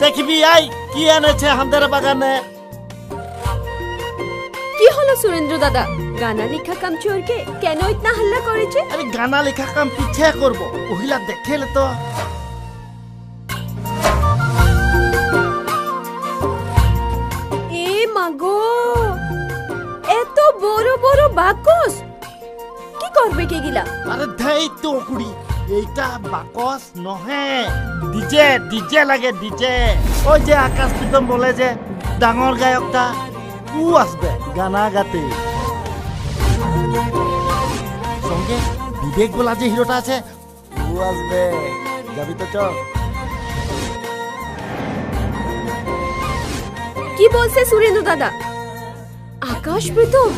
দেখবি আই কি এনেছে আমাদের বাগানে। কি হলো সুরেন্দ্র দাদা, গানা লেখা কাম চোরকে কেন ইতনা হাল্লা করেছে? আরে গানা লেখা কাম পিছে করব, ওহিলা দেখেলে তো। এ মাগো, এত বড় বড় বাকস কি করবে কে গিলা? আরে ধেই তো কুড়ি, এইটা বাকস নহে, ডিজে ডিজে লাগে ডিজে। ওই যে আকাশ প্রীতম বলে যে ডাঙর গায়কটা ও আসবে গানা গাতে। সঙ্গে বিবেক বলা যে হিরোটা আছে ও আসবে, যাবি তো চ। কি বলছে সুরেন্দ্র দাদা? আকাশ প্রীতম,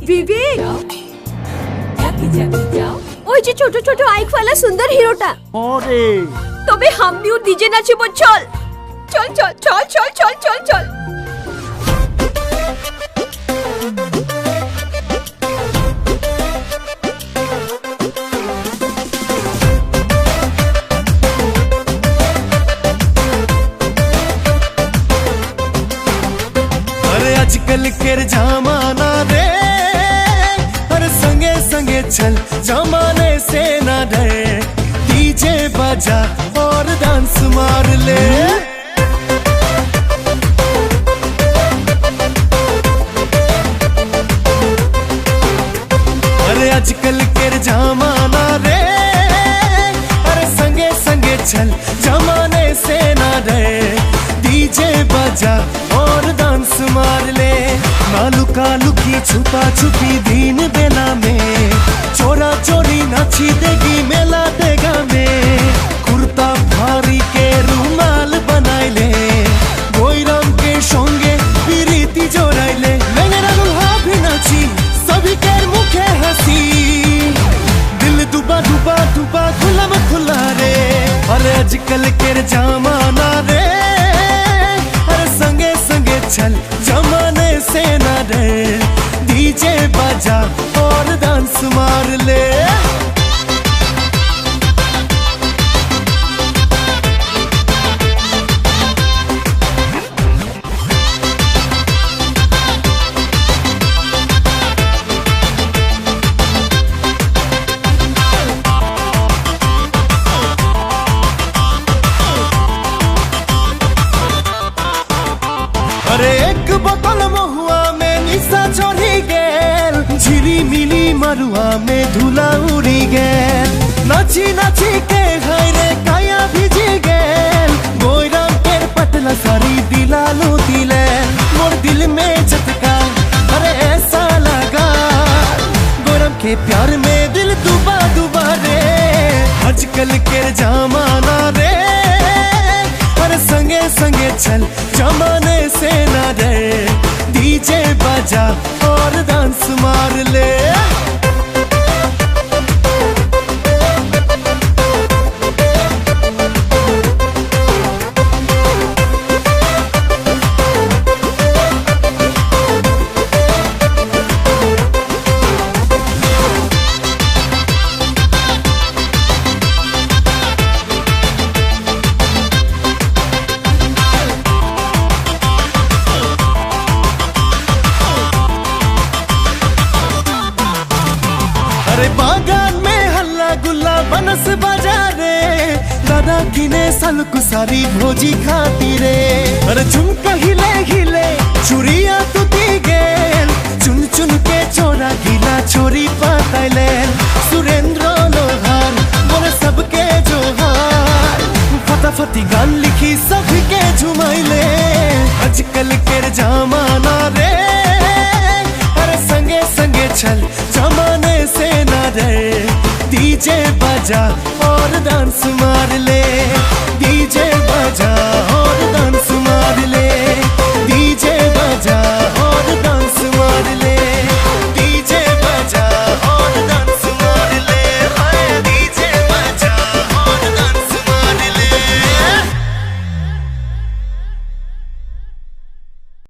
বিবেক, ওই যে ছোট ছোট আইক वाला সুন্দর হিরোটা। ওরে তবে হামনিও ডিজে নাচিব। চল চল চল চল চল চল চল চল। आजकल के जमाना रे, हर संगे संगे चल जमाने से ना डर, डीजे बजा और डांस मार ले। अरे आजकल के जमाना रे, हर संगे संगे चल जमाने से ना डर, डीजे बजा और डांस मार ले। ना लुका लुकी छुपा छुपी दिन बेला में, चोरा चोरी नाची देगी मेला देगा में। कुर्ता भारी के रुमाल बनाई ले, गोईराम के संगे प्रीति जोड़ाई ले। मेरा दुल्हा भी नाची सभी के मुखे हंसी, दिल दुबा दुबा दुबा खुला में खुला रे। अरे आजकल के जमाना रे, संगे संगे चल जमाने से ना डर, डीजे बजा और डांस मार ले। अरे एक बोतल महुआ में निशा चढ़ी गेल, झिरी मिली मरुआ में धूला उड़ी गेल। नाची नाची के घरे काया भिजी गेल, गोईराम के पतला सारी दिलालू दिले। मोर दिल में झटका अरे ऐसा लगा, गोईराम के प्यार में दिल दुबा दुबा रे। आजकल के जमाना रे, अरे संगे संगे चल जमाने से ना डर, डीजे बजा और डांस मार ले। अरे बागान में हल्ला गुल्ला बनस बजा रे, दादा किने सलकु सारी भोजी खाती रे। अरे झुमका हिले हिले चुरिया तुती गेल, चुन चुन के छोरा गिला छोरी पातैले। सुरेंद्र लोहार बोले सबके जोहार, फटाफटी गान लिखी सबके झुमाइले। आजकल के जमाना रे, अरे संगे संगे चल जमाने से ना डर, डीजे बजा और डांस मार ले, डीजे बजा और